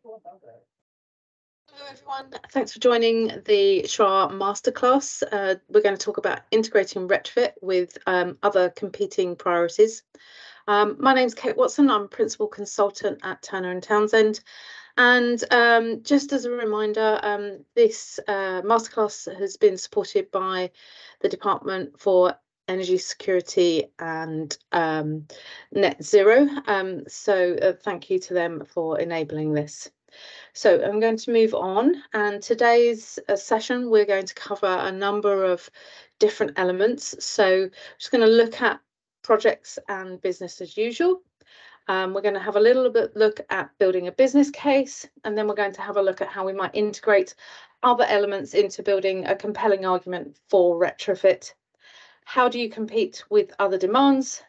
Hello everyone, thanks for joining the SHRA Masterclass. We're going to talk about integrating retrofit with other competing priorities. My name's Kate Watson, I'm Principal Consultant at Turner & Townsend. And just as a reminder, this Masterclass has been supported by the Department for Energy Security and Net Zero. So thank you to them for enabling this. So I'm going to move on, and today's session we're going to cover a number of different elements. So I'm just going to look at projects and business as usual. We're going to have a little bit look at building a business case, and then we're going to have a look at how we might integrate other elements into building a compelling argument for retrofit. How do you compete with other demands?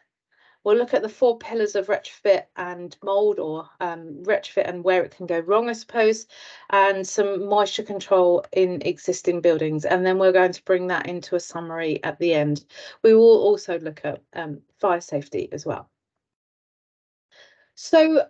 We'll look at the 4 pillars of retrofit and mould, or retrofit and where it can go wrong, I suppose, and some moisture control in existing buildings. And then we're going to bring that into a summary at the end. We will also look at fire safety as well. So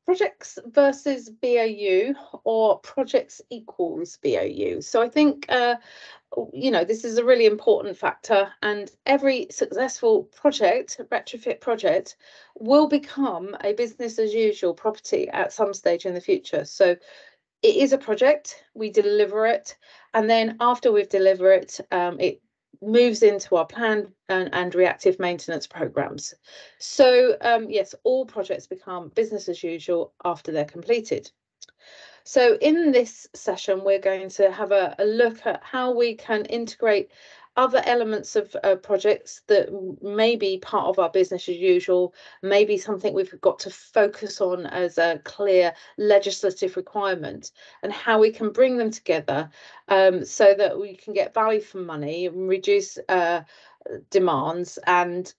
projects versus BAU, or projects equals BAU. So I think this is a really important factor, and every successful project, retrofit project, will become a business as usual property at some stage in the future. So it is a project, we deliver it, and then after we've delivered it, it moves into our planned and reactive maintenance programs. So yes, all projects become business as usual after they're completed. So in this session, we're going to have a look at how we can integrate other elements of projects that may be part of our business as usual, maybe something we've got to focus on as a clear legislative requirement, and how we can bring them together so that we can get value for money, reduce demands, and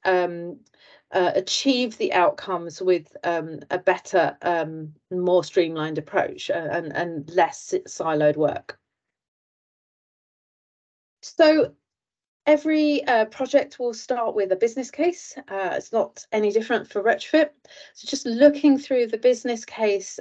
achieve the outcomes with a better, more streamlined approach and less siloed work. So every project will start with a business case. It's not any different for retrofit. So just looking through the business case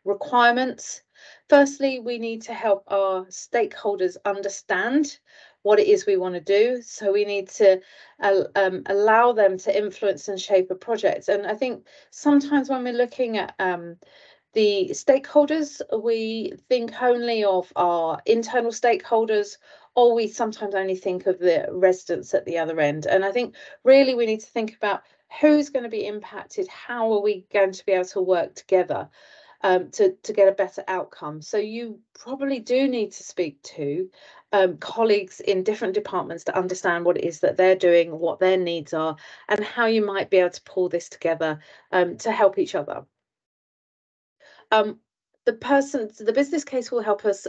requirements. Firstly, we need to help our stakeholders understand what it is we want to do. So we need to allow them to influence and shape a project. And I think sometimes when we're looking at the stakeholders, we think only of our internal stakeholders, or we sometimes only think of the residents at the other end. And I think really we need to think about who's going to be impacted, how are we going to be able to work together to get a better outcome. So you probably do need to speak to colleagues in different departments to understand what it is that they're doing, what their needs are, and how you might be able to pull this together to help each other. The business case will help us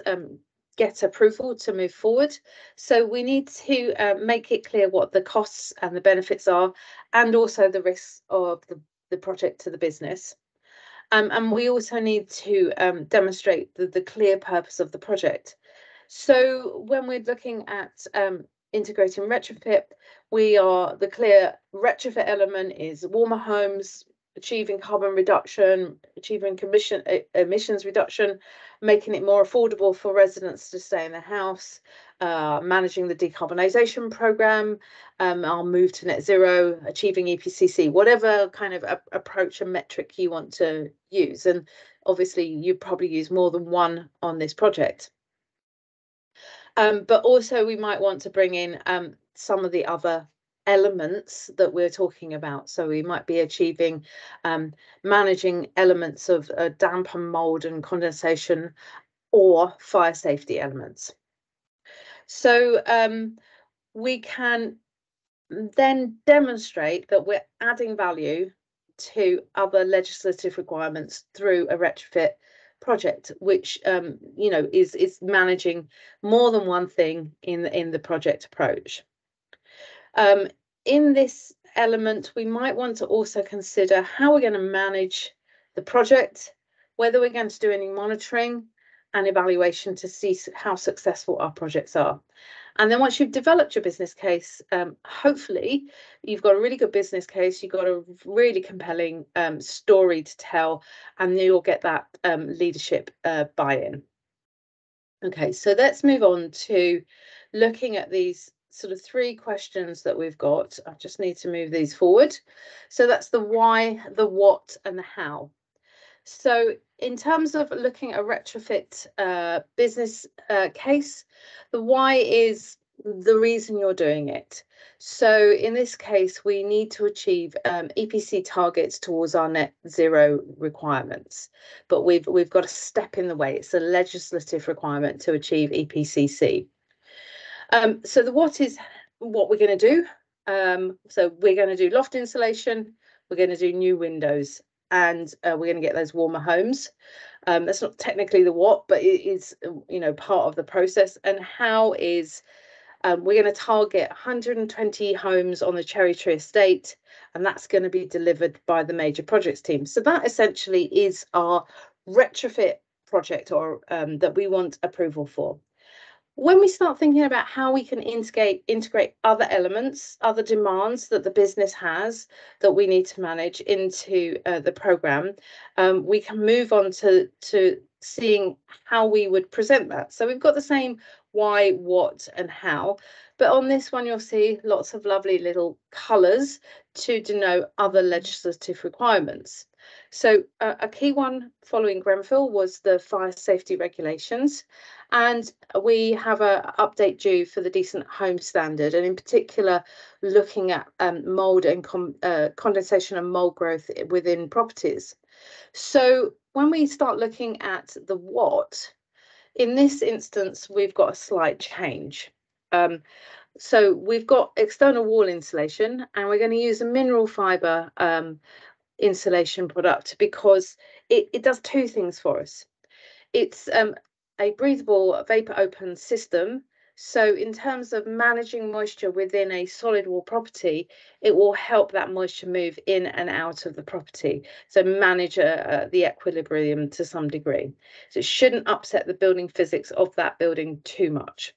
get approval to move forward. So we need to make it clear what the costs and the benefits are, and also the risks of the project to the business. And we also need to demonstrate the clear purpose of the project. So when we're looking at integrating retrofit, the clear retrofit element is warmer homes, achieving carbon reduction, achieving emissions reduction, making it more affordable for residents to stay in their house, managing the decarbonisation programme, our move to net zero, achieving EPCC, whatever kind of approach and metric you want to use. And obviously you probably use more than one on this project. But also we might want to bring in some of the other elements that we're talking about. So we might be achieving managing elements of damp and mold and condensation, or fire safety elements. So we can then demonstrate that we're adding value to other legislative requirements through a retrofit project, which is managing more than one thing in the project approach. In this element, we might want to also consider how we're going to manage the project, whether we're going to do any monitoring and evaluation to see how successful our projects are. And then once you've developed your business case, hopefully you've got a really good business case, you've got a really compelling story to tell, and you'll get that leadership buy-in. Okay, so let's move on to looking at these sort of 3 questions that we've got. I just need to move these forward. So that's the why, the what, and the how. So in terms of looking at a retrofit business case, the why is the reason you're doing it. So in this case, we need to achieve EPC targets towards our net zero requirements, but we've got a step in the way. It's a legislative requirement to achieve EPCC. So the what is what we're going to do. So we're going to do loft insulation, we're going to do new windows, and we're going to get those warmer homes. That's not technically the what, but it is, you know, part of the process. And how is we're going to target 120 homes on the Cherry Tree Estate, and that's going to be delivered by the major projects team. So that essentially is our retrofit project, or that we want approval for. When we start thinking about how we can integrate other elements, other demands that the business has that we need to manage into the program, we can move on to seeing how we would present that. So we've got the same why, what, and how, but on this one you'll see lots of lovely little colours to denote other legislative requirements. So a key one following Grenfell was the fire safety regulations, and we have an update due for the Decent Home Standard, and in particular looking at mould and condensation and mould growth within properties. So when we start looking at the what, in this instance we've got a slight change. So we've got external wall insulation, and we're going to use a mineral fibre insulation product because it does 2 things for us. It's a breathable vapor open system. So in terms of managing moisture within a solid wall property, it will help that moisture move in and out of the property. So manage the equilibrium to some degree. So it shouldn't upset the building physics of that building too much.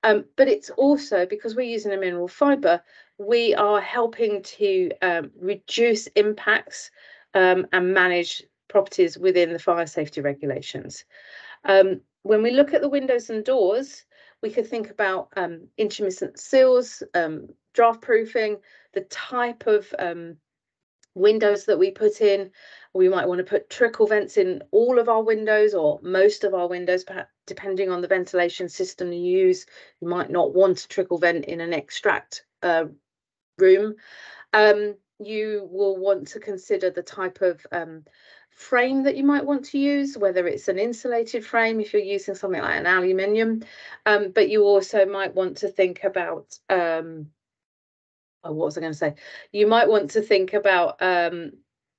But it's also, because we're using a mineral fibre, we are helping to reduce impacts and manage properties within the fire safety regulations. When we look at the windows and doors, we could think about intermittent seals, draft proofing, the type of windows that we put in. We might want to put trickle vents in all of our windows or most of our windows, perhaps depending on the ventilation system you use. You might not want a trickle vent in an extract room. You will want to consider the type of frame that you might want to use, whether it's an insulated frame if you're using something like an aluminium, but you also might want to think about what was I going to say? You might want to think about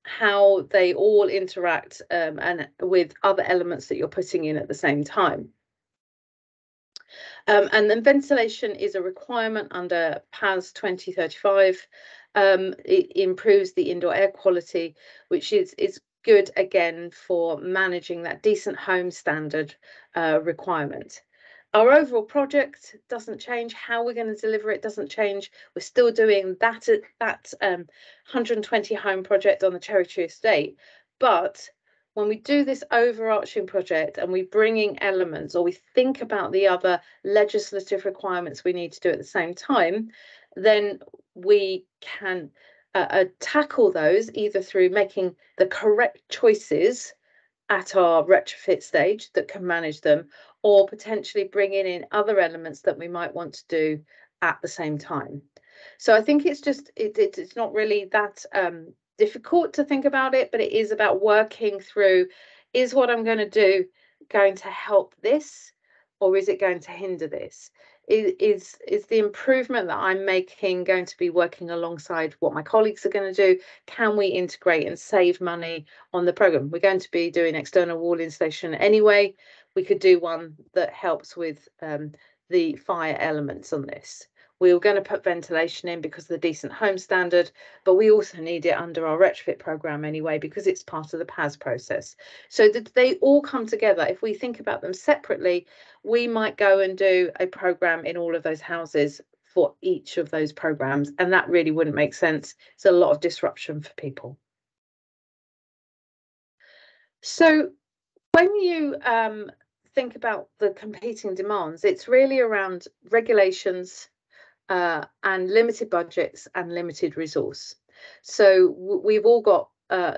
how they all interact and with other elements that you're putting in at the same time. And then ventilation is a requirement under PAS 2035. It improves the indoor air quality, which is good again for managing that decent home standard requirement. Our overall project doesn't change. How we're going to deliver it doesn't change. We're still doing that 120 home project on the Cherry Tree Estate. But when we do this overarching project and we bring in elements, or we think about the other legislative requirements we need to do at the same time, then we can tackle those either through making the correct choices at our retrofit stage that can manage them, or potentially bringing in other elements that we might want to do at the same time. So I think it's just it's not really that difficult to think about it, but it is about working through, is what I'm going to do going to help this, or is it going to hinder this? Is the improvement that I'm making going to be working alongside what my colleagues are going to do? Can we integrate and save money on the programme? We're going to be doing external wall installation anyway. We could do one that helps with the fire elements on this. We were going to put ventilation in because of the Decent Home Standard, but we also need it under our retrofit program anyway, because it's part of the PAS process. So that they all come together. If we think about them separately, we might go and do a program in all of those houses for each of those programs, and that really wouldn't make sense. It's a lot of disruption for people. So when you think about the competing demands, it's really around regulations and limited budgets and limited resource. So we've all got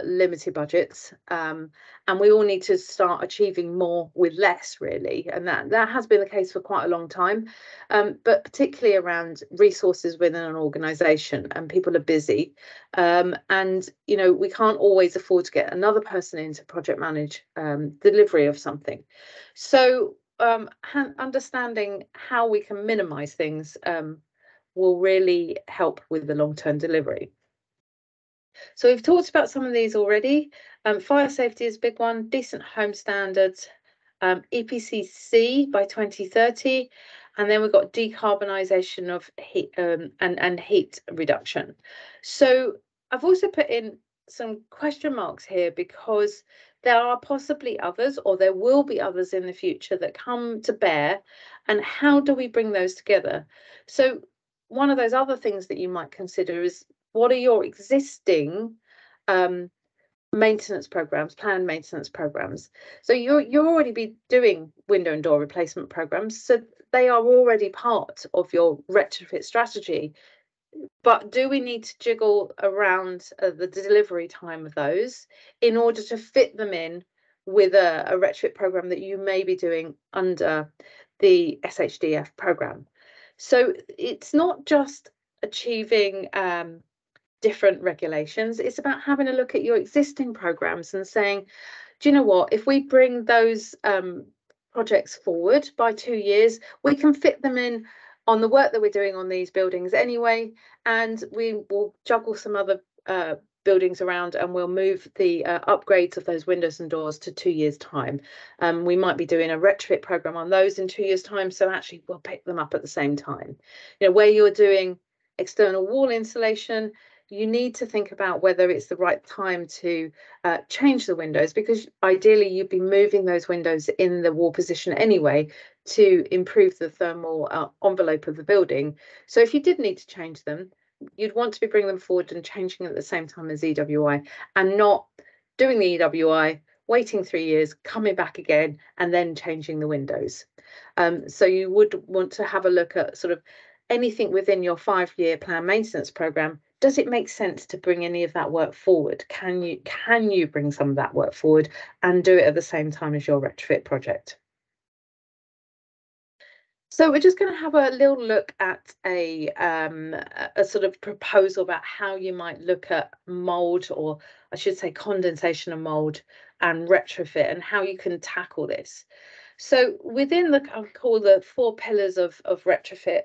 limited budgets, and we all need to start achieving more with less, really. And that has been the case for quite a long time, but particularly around resources within an organisation, and people are busy. And, you know, we can't always afford to get another person in to project manage delivery of something. So understanding how we can minimise things will really help with the long-term delivery. So we've talked about some of these already. Fire safety is a big one, decent home standards, EPC-C by 2030, and then we've got decarbonisation of heat and heat reduction. So I've also put in some question marks here because there are possibly others, or there will be others in the future that come to bear, and how do we bring those together? So one of those other things that you might consider is, what are your existing maintenance programs, planned maintenance programs? So you're already be doing window and door replacement programs, so they are already part of your retrofit strategy. But do we need to jiggle around the delivery time of those in order to fit them in with a retrofit program that you may be doing under the SHDF program? So it's not just achieving different regulations, it's about having a look at your existing programs and saying, do you know what, if we bring those projects forward by 2 years, we can fit them in on the work that we're doing on these buildings anyway, and we will juggle some other buildings around, and we'll move the upgrades of those windows and doors to 2 years' time. We might be doing a retrofit program on those in 2 years' time, so actually we'll pick them up at the same time. You know, where you're doing external wall insulation, you need to think about whether it's the right time to change the windows, because ideally you'd be moving those windows in the wall position anyway to improve the thermal envelope of the building. So if you did need to change them, you'd want to be bringing them forward and changing at the same time as EWI, and not doing the EWI, waiting 3 years, coming back again, and then changing the windows. So you would want to have a look at sort of anything within your 5-year plan maintenance program. Does it make sense to bring any of that work forward? Can you bring some of that work forward and do it at the same time as your retrofit project? So we're just going to have a little look at a sort of proposal about how you might look at mold, or I should say condensation and mold, and retrofit, and how you can tackle this. So within the, I'll call the 4 pillars of retrofit,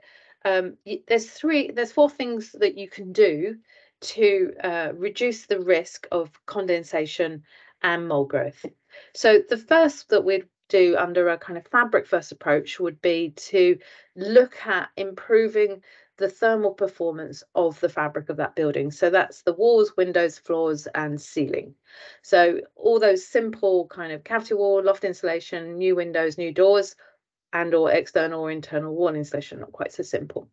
there's 4 things that you can do to reduce the risk of condensation and mold growth. So the first that we'd do under a kind of fabric first approach would be to look at improving the thermal performance of the fabric of that building. So that's the walls, windows, floors, and ceiling. So all those simple kind of cavity wall, loft insulation, new windows, new doors, and or external or internal wall insulation, not quite so simple.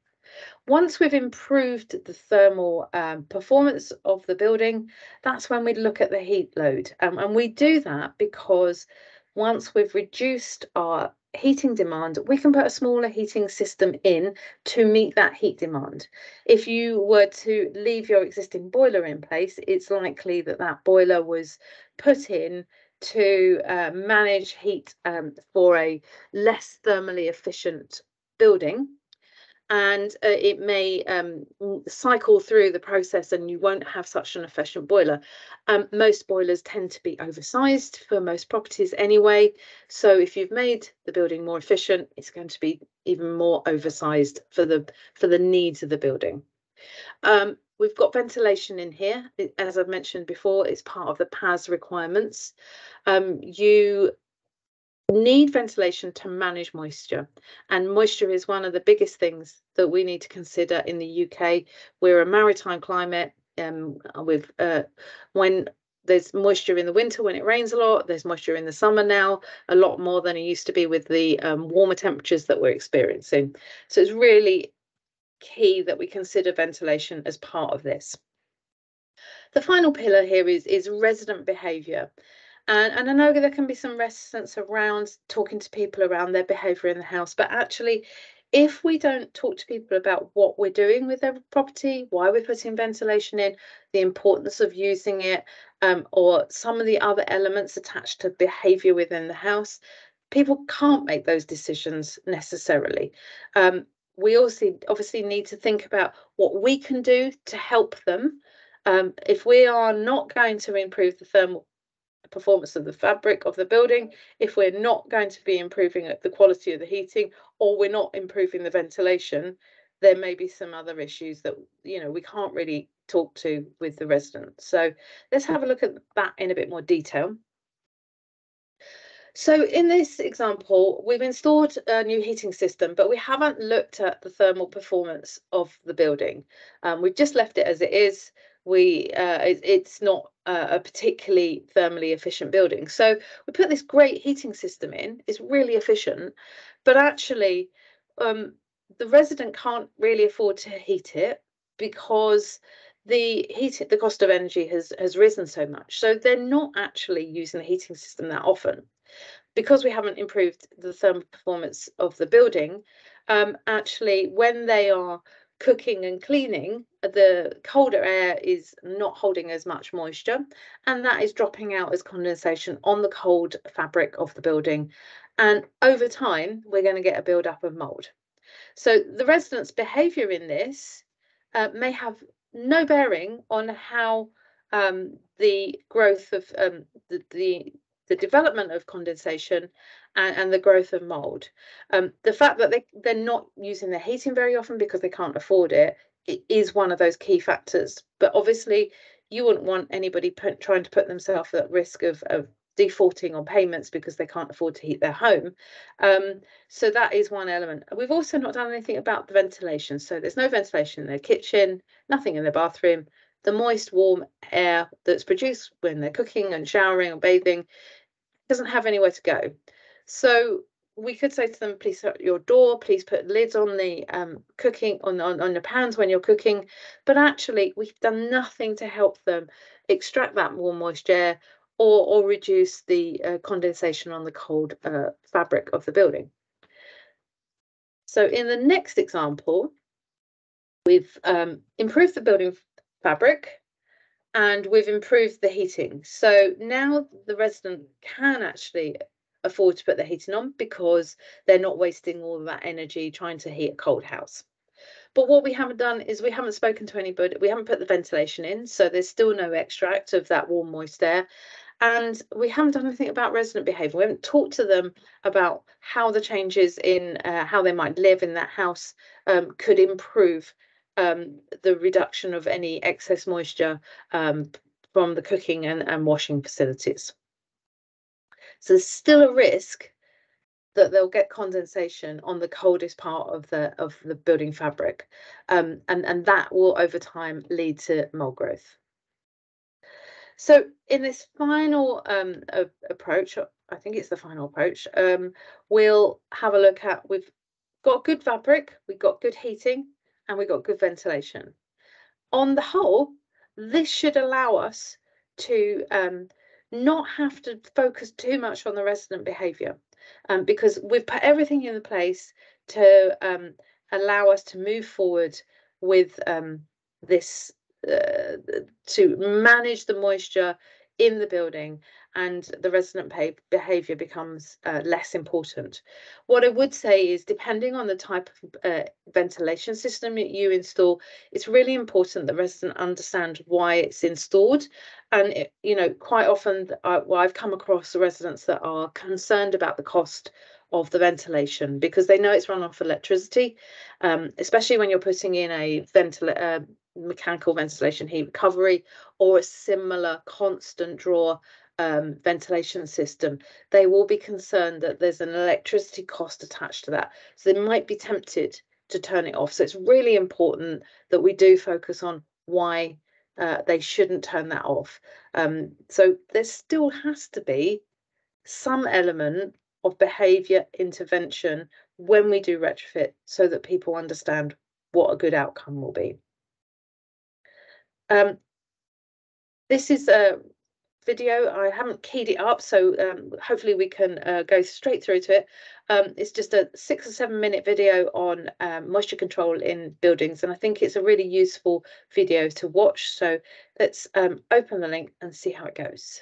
Once we've improved the thermal performance of the building, that's when we look at the heat load. And we do that because once we've reduced our heating demand, we can put a smaller heating system in to meet that heat demand. If you were to leave your existing boiler in place, it's likely that that boiler was put in to manage heat for a less thermally efficient building. And it may cycle through the process, and you won't have such an efficient boiler. Most boilers tend to be oversized for most properties anyway. So if you've made the building more efficient, it's going to be even more oversized for the needs of the building. We've got ventilation in here. As I've mentioned before, it's part of the PAS requirements. You need ventilation to manage moisture, and moisture is one of the biggest things that we need to consider in the UK. We're a maritime climate, with when there's moisture in the winter when it rains a lot, there's moisture in the summer now, a lot more than it used to be with the warmer temperatures that we're experiencing. So it's really key that we consider ventilation as part of this. The final pillar here is resident behaviour. And I know there can be some resistance around talking to people around their behaviour in the house, but actually, if we don't talk to people about what we're doing with their property, why we're putting ventilation in, the importance of using it, or some of the other elements attached to behaviour within the house, people can't make those decisions necessarily. We also obviously need to think about what we can do to help them. If we are not going to improve the thermal performance of the fabric of the building, if we're not going to be improving the quality of the heating, or we're not improving the ventilation, there may be some other issues that we can't really talk to with the residents. So let's have a look at that in a bit more detail. So in this example, we've installed a new heating system, but we haven't looked at the thermal performance of the building. We've just left it as it is. It's not a particularly thermally efficient building. So we put this great heating system in. It's really efficient, but actually the resident can't really afford to heat it because the cost of energy has risen so much. So they're not actually using the heating system that often. Because we haven't improved the thermal performance of the building, actually when they are cooking and cleaning, the colder air is not holding as much moisture, and that is dropping out as condensation on the cold fabric of the building. And over time, we're going to get a build-up of mold. So the residents' behaviour in this may have no bearing on how the growth of the development of condensation and the growth of mold. The fact that they're not using their heating very often because they can't afford it is one of those key factors. But obviously, you wouldn't want anybody trying to put themselves at risk of defaulting on payments because they can't afford to heat their home. So that is one element. We've also not done anything about the ventilation. So there's no ventilation in their kitchen, nothing in their bathroom. The moist, warm air that's produced when they're cooking and showering or bathing doesn't have anywhere to go. So we could say to them, please shut your door, please put lids on the cooking on the pans when you're cooking. But actually, we've done nothing to help them extract that warm moist air or reduce the condensation on the cold fabric of the building. So in the next example, we've improved the building fabric and we've improved the heating. So now the resident can actually afford to put the heating on because they're not wasting all of that energy trying to heat a cold house. But what we haven't done is we haven't spoken to anybody, we haven't put the ventilation in, so there's still no extract of that warm moist air. And we haven't done anything about resident behaviour. We haven't talked to them about how the changes in how they might live in that house could improve the reduction of any excess moisture from the cooking and washing facilities. So there's still a risk that they'll get condensation on the coldest part of the building fabric, and that will over time lead to mold growth. So in this final approach, I think it's the final approach, we'll have a look at, we've got good fabric, we've got good heating, and we've got good ventilation. On the whole, this should allow us to not have to focus too much on the resident behaviour, because we've put everything in place to allow us to move forward with this, to manage the moisture in the building, and the resident behaviour becomes less important. What I would say is, depending on the type of ventilation system that you install, it's really important that residents understand why it's installed. And quite often I've come across residents that are concerned about the cost of the ventilation because they know it's run off electricity, especially when you're putting in a mechanical ventilation heat recovery or a similar constant draw ventilation system, they will be concerned that there's an electricity cost attached to that. So they might be tempted to turn it off. So it's really important that we do focus on why they shouldn't turn that off. So there still has to be some element of behaviour intervention when we do retrofit so that people understand what a good outcome will be. This is a video. I haven't keyed it up, so hopefully we can go straight through to it. It's just a 6 or 7 minute video on moisture control in buildings, and I think it's a really useful video to watch. So let's open the link and see how it goes.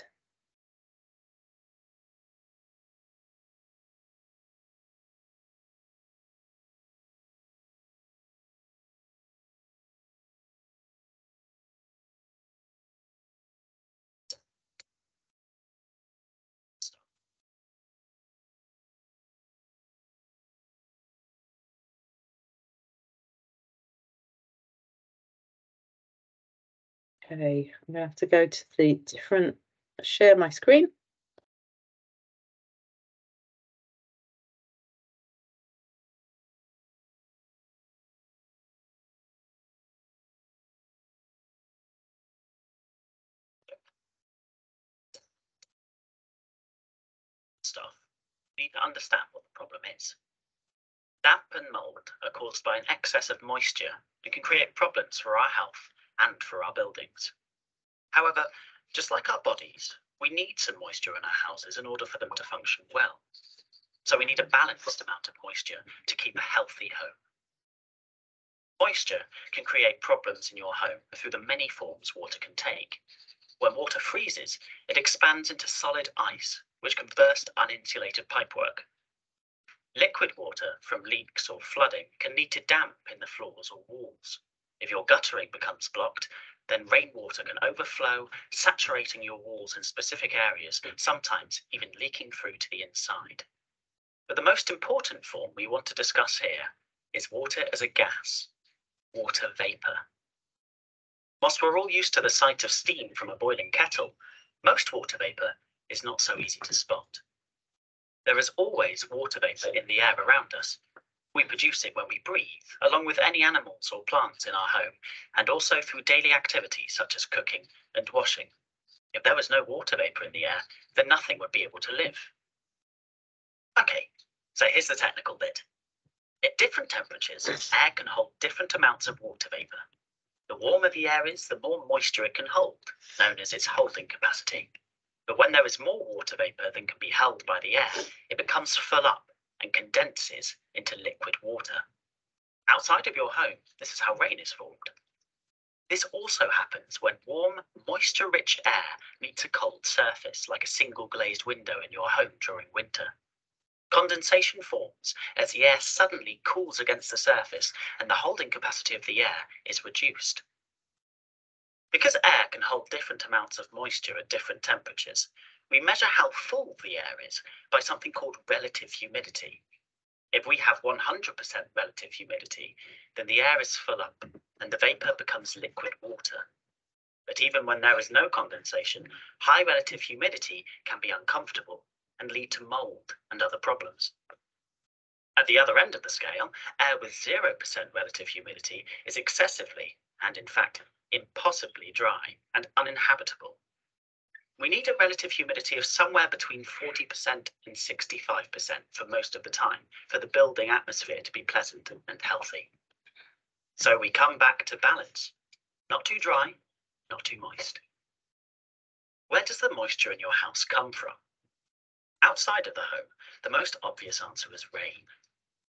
Okay, I'm going to have to go to the different, share my screen. Stuff, we need to understand what the problem is. Damp and mold are caused by an excess of moisture and can create problems for our health and for our buildings. However, just like our bodies, we need some moisture in our houses in order for them to function well. So we need a balanced amount of moisture to keep a healthy home. Moisture can create problems in your home through the many forms water can take. When water freezes, it expands into solid ice, which can burst uninsulated pipework. Liquid water from leaks or flooding can lead to damp in the floors or walls. If your guttering becomes blocked, then rainwater can overflow, saturating your walls in specific areas, sometimes even leaking through to the inside. But the most important form we want to discuss here is water as a gas, water vapour. Whilst we're all used to the sight of steam from a boiling kettle, most water vapour is not so easy to spot. There is always water vapour in the air around us. We produce it when we breathe, along with any animals or plants in our home, and also through daily activities such as cooking and washing. If there was no water vapour in the air, then nothing would be able to live. Okay, so here's the technical bit. At different temperatures, air can hold different amounts of water vapour. The warmer the air is, the more moisture it can hold, known as its holding capacity. But when there is more water vapour than can be held by the air, it becomes full up and condenses into liquid water. Outside of your home, this is how rain is formed. This also happens when warm, moisture-rich air meets a cold surface, like a single glazed window in your home during winter. Condensation forms as the air suddenly cools against the surface and the holding capacity of the air is reduced. Because air can hold different amounts of moisture at different temperatures, we measure how full the air is by something called relative humidity. If we have 100% relative humidity, then the air is full up and the vapour becomes liquid water. But even when there is no condensation, high relative humidity can be uncomfortable and lead to mould and other problems. At the other end of the scale, air with 0% relative humidity is excessively, and in fact, impossibly dry and uninhabitable. We need a relative humidity of somewhere between 40% and 65% for most of the time for the building atmosphere to be pleasant and healthy. So we come back to balance. Not too dry, not too moist. Where does the moisture in your house come from? Outside of the home, the most obvious answer is rain.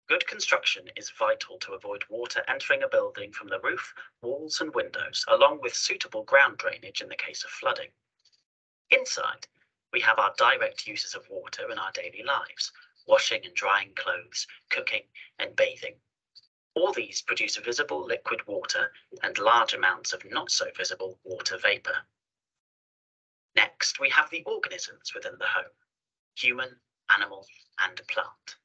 Good construction is vital to avoid water entering a building from the roof, walls and windows, along with suitable ground drainage in the case of flooding. Inside, we have our direct uses of water in our daily lives, washing and drying clothes, cooking and bathing. All these produce visible liquid water and large amounts of not so visible water vapour. Next, we have the organisms within the home, human, animal and plant.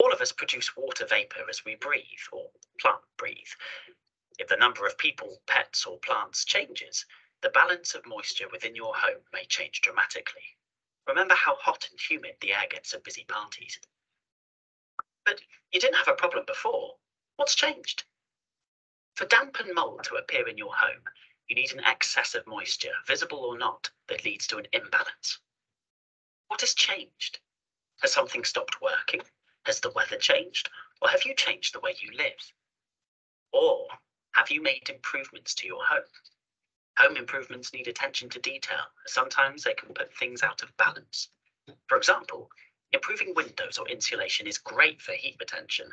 All of us produce water vapour as we breathe, or plant breathe. If the number of people, pets, or plants changes, the balance of moisture within your home may change dramatically. Remember how hot and humid the air gets at busy parties. But you didn't have a problem before. What's changed? For damp and mold to appear in your home, you need an excess of moisture, visible or not, that leads to an imbalance. What has changed? Has something stopped working? Has the weather changed? Or have you changed the way you live? Or have you made improvements to your home? Home improvements need attention to detail. Sometimes they can put things out of balance. For example, improving windows or insulation is great for heat retention,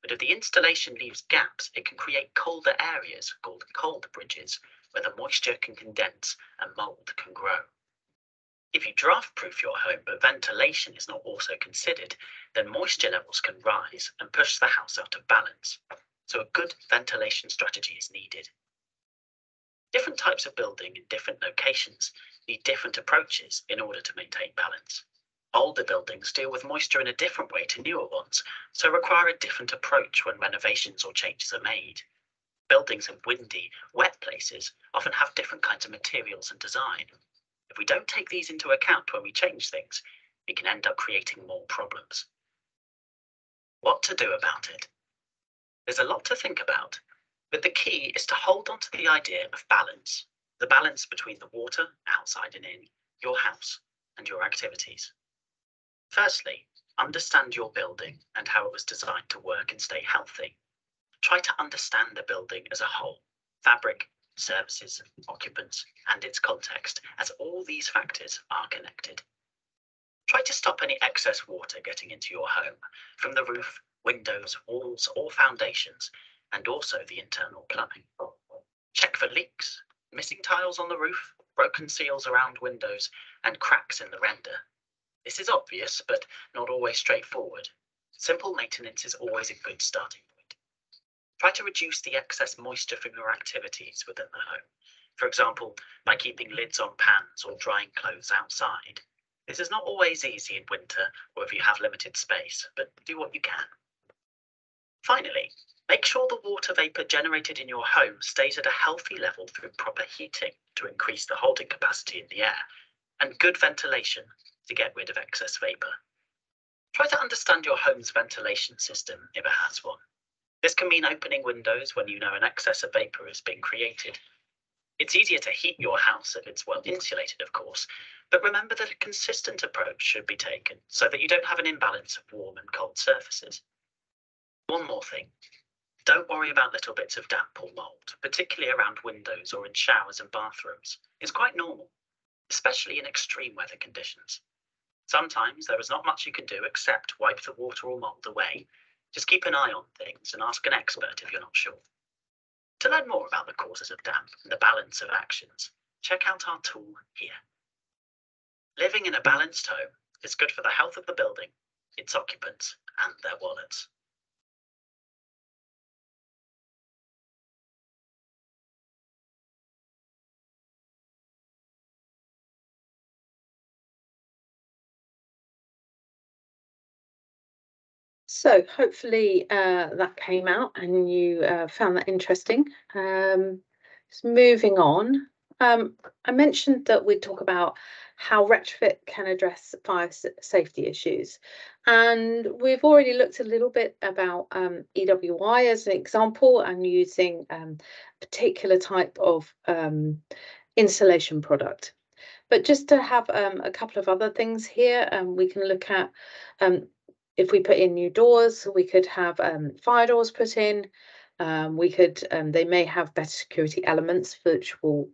but if the installation leaves gaps, it can create colder areas called cold bridges, where the moisture can condense and mold can grow. If you draft-proof your home but ventilation is not also considered, then moisture levels can rise and push the house out of balance. So a good ventilation strategy is needed. Different types of building in different locations need different approaches in order to maintain balance. Older buildings deal with moisture in a different way to newer ones, so require a different approach when renovations or changes are made. Buildings in windy, wet places often have different kinds of materials and design. If we don't take these into account when we change things, we can end up creating more problems. What to do about it? There's a lot to think about, but the key is to hold on to the idea of balance, the balance between the water, outside and in, your house, and your activities. Firstly, understand your building and how it was designed to work and stay healthy. Try to understand the building as a whole, fabric, services, occupants, and its context, as all these factors are connected. Try to stop any excess water getting into your home, from the roof, windows, walls, or foundations, and also the internal plumbing. Check for leaks, missing tiles on the roof, broken seals around windows, and cracks in the render. This is obvious, but not always straightforward. Simple maintenance is always a good starting point. Try to reduce the excess moisture from your activities within the home. For example, by keeping lids on pans or drying clothes outside. This is not always easy in winter or if you have limited space, but do what you can. Finally, make sure the water vapor generated in your home stays at a healthy level through proper heating to increase the holding capacity in the air, and good ventilation to get rid of excess vapor. Try to understand your home's ventilation system if it has one. This can mean opening windows when you know an excess of vapor is being created. It's easier to heat your house if it's well insulated, of course, but remember that a consistent approach should be taken so that you don't have an imbalance of warm and cold surfaces. One more thing. Don't worry about little bits of damp or mold, particularly around windows or in showers and bathrooms. It's quite normal, especially in extreme weather conditions. Sometimes there is not much you can do except wipe the water or mold away. Just keep an eye on things and ask an expert if you're not sure. To learn more about the causes of damp and the balance of actions, check out our tool here. Living in a balanced home is good for the health of the building, its occupants, and their wallets. So hopefully that came out and you found that interesting. Just moving on, I mentioned that we'd talk about how retrofit can address fire safety issues. And we've already looked a little bit about EWI as an example and using a particular type of insulation product. But just to have a couple of other things here, we can look at if we put in new doors, we could have fire doors put in. We could, they may have better security elements which will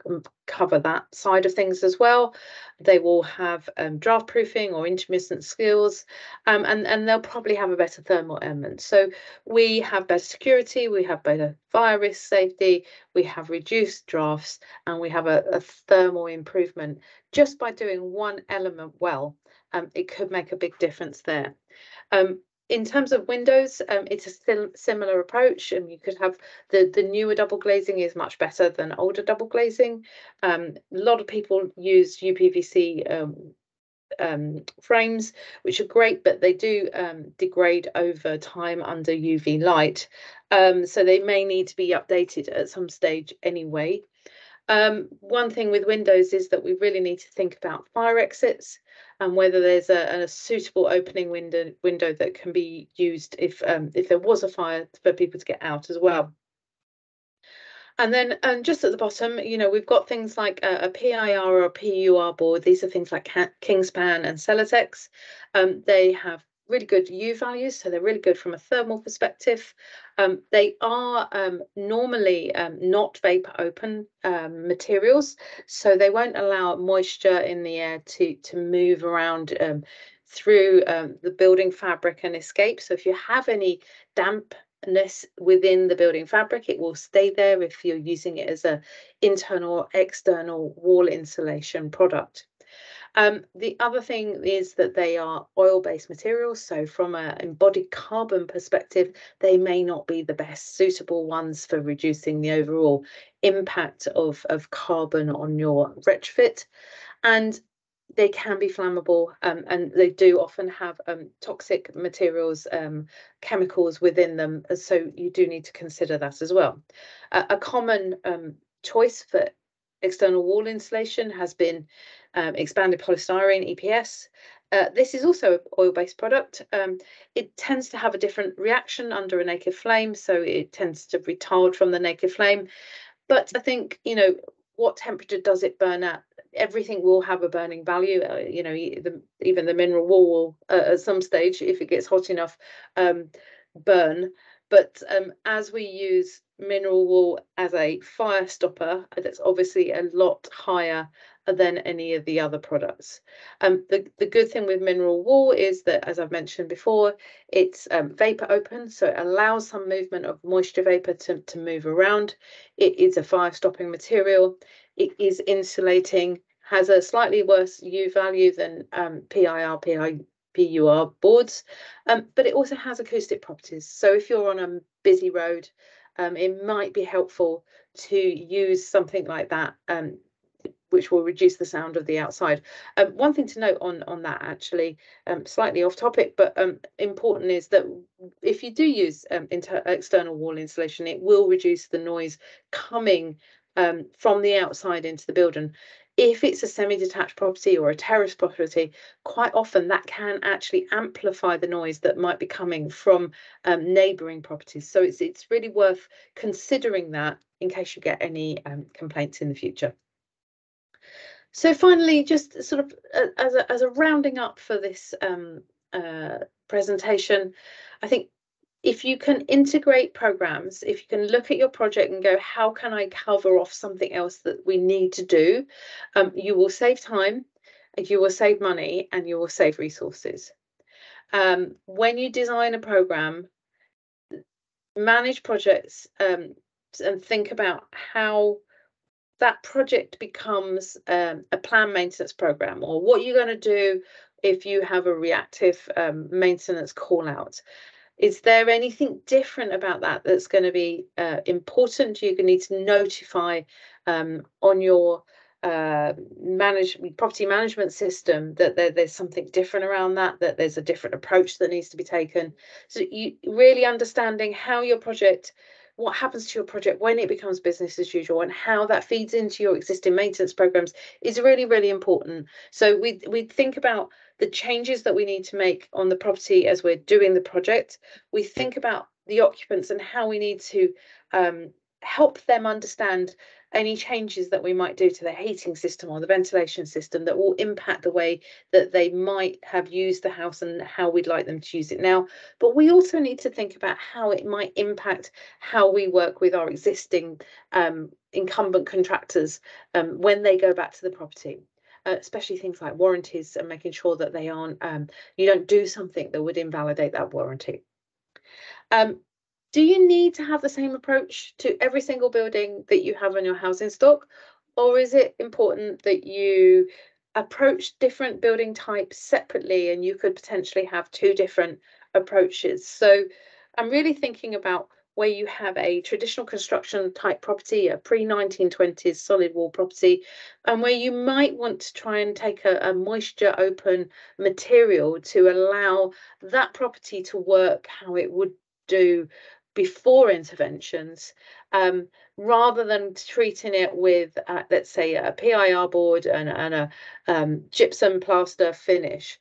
cover that side of things as well. They will have draft proofing or intermittent skills, and they'll probably have a better thermal element. So we have better security, we have better fire risk safety, we have reduced drafts, and we have a thermal improvement just by doing one element well. It could make a big difference there. In terms of windows, it's a similar approach, and you could have the newer double glazing is much better than older double glazing. A lot of people use UPVC frames, which are great, but they do degrade over time under UV light. So they may need to be updated at some stage anyway. One thing with windows is that we really need to think about fire exits and whether there's a suitable opening window that can be used if there was a fire for people to get out as well. And then just at the bottom, we've got things like a PIR or a PUR board. These are things like Kingspan and Celotex. They have really good U values, so they're really good from a thermal perspective. They are normally not vapor open materials, so they won't allow moisture in the air to move around through the building fabric and escape. So if you have any dampness within the building fabric, it will stay there if you're using it as an internal or external wall insulation product. The other thing is that they are oil-based materials, so from an embodied carbon perspective, they may not be the best suitable ones for reducing the overall impact of carbon on your retrofit. And they can be flammable, and they do often have toxic materials, chemicals within them, so you do need to consider that as well. A common choice for external wall insulation has been expanded polystyrene, EPS. This is also an oil-based product. It tends to have a different reaction under a naked flame, so it tends to retard from the naked flame. But I think, what temperature does it burn at? Everything will have a burning value. Even the mineral wool will, at some stage, if it gets hot enough, burn. But as we use mineral wool as a fire stopper, that's obviously a lot higher than any of the other products. The good thing with mineral wool is that, as I've mentioned before, it's vapor open, so it allows some movement of moisture vapor to move around. It is a fire stopping material. It is insulating, has a slightly worse U value than PIR, PUR boards, but it also has acoustic properties. So if you're on a busy road, it might be helpful to use something like that, which will reduce the sound of the outside. One thing to note on that, actually, slightly off topic, but important, is that if you do use external wall insulation, it will reduce the noise coming from the outside into the building. If it's a semi-detached property or a terrace property, quite often that can actually amplify the noise that might be coming from neighbouring properties. So it's really worth considering that in case you get any complaints in the future. So finally, just sort of as a rounding up for this presentation, I think if you can integrate programs, if you can look at your project and go, how can I cover off something else that we need to do, you will save time, you will save money, and you will save resources. When you design a program, manage projects, and think about how that project becomes a planned maintenance program, or what you're going to do if you have a reactive maintenance call out. Is there anything different about that that's going to be important? You're going to need to notify on your property management system that there's something different around that there's a different approach that needs to be taken. So you really understanding how your project, what happens to your project when it becomes business as usual, and how that feeds into your existing maintenance programs is really, really important. So we think about the changes that we need to make on the property as we're doing the project. We think about the occupants and how we need to help them understand any changes that we might do to the heating system or the ventilation system that will impact the way that they might have used the house and how we'd like them to use it now. But we also need to think about how it might impact how we work with our existing incumbent contractors when they go back to the property. Especially things like warranties, and making sure that they aren't, you don't do something that would invalidate that warranty. Do you need to have the same approach to every single building that you have on your housing stock? Or is it important that you approach different building types separately, and you could potentially have two different approaches? So I'm really thinking about where you have a traditional construction type property, a pre-1920s solid wall property, and where you might want to try and take a moisture open material to allow that property to work how it would do before interventions, rather than treating it with, let's say, a PIR board and a gypsum plaster finish,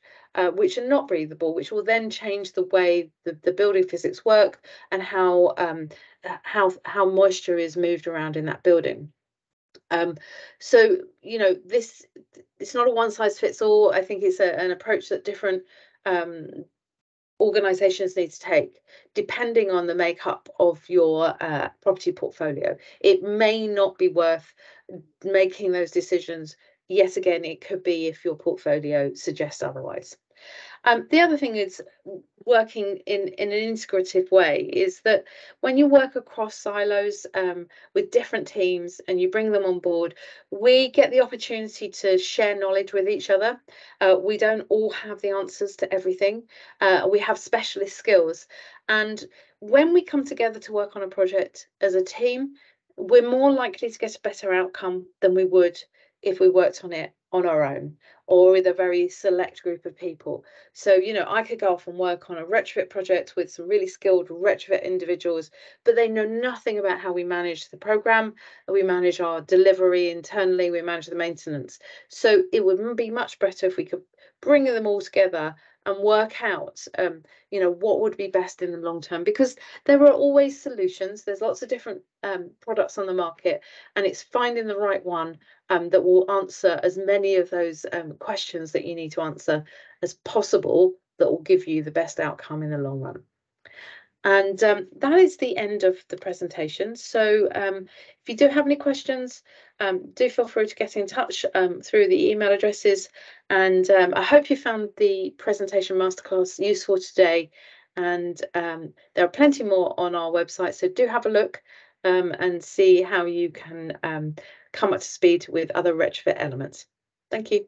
which are not breathable, which will then change the way the building physics work and how moisture is moved around in that building. So, you know, it's not a one size fits all. I think it's an approach that different organizations need to take depending on the makeup of your property portfolio. It may not be worth making those decisions. Yet again, it could be if your portfolio suggests otherwise. The other thing is working in an integrative way is that when you work across silos with different teams and you bring them on board, we get the opportunity to share knowledge with each other. We don't all have the answers to everything. We have specialist skills. And when we come together to work on a project as a team, we're more likely to get a better outcome than we would if we worked on it on our own or with a very select group of people. So, you know, I could go off and work on a retrofit project with some really skilled retrofit individuals, but they know nothing about how we manage the program, we manage our delivery internally, we manage the maintenance. So it would be much better if we could bring them all together and work out, you know, what would be best in the long term, because there are always solutions. There's lots of different products on the market, and it's finding the right one that will answer as many of those questions that you need to answer as possible, that will give you the best outcome in the long run. And that is the end of the presentation. So if you do have any questions, do feel free to get in touch through the email addresses. And I hope you found the presentation masterclass useful today. And there are plenty more on our website, so do have a look and see how you can come up to speed with other retrofit elements. Thank you.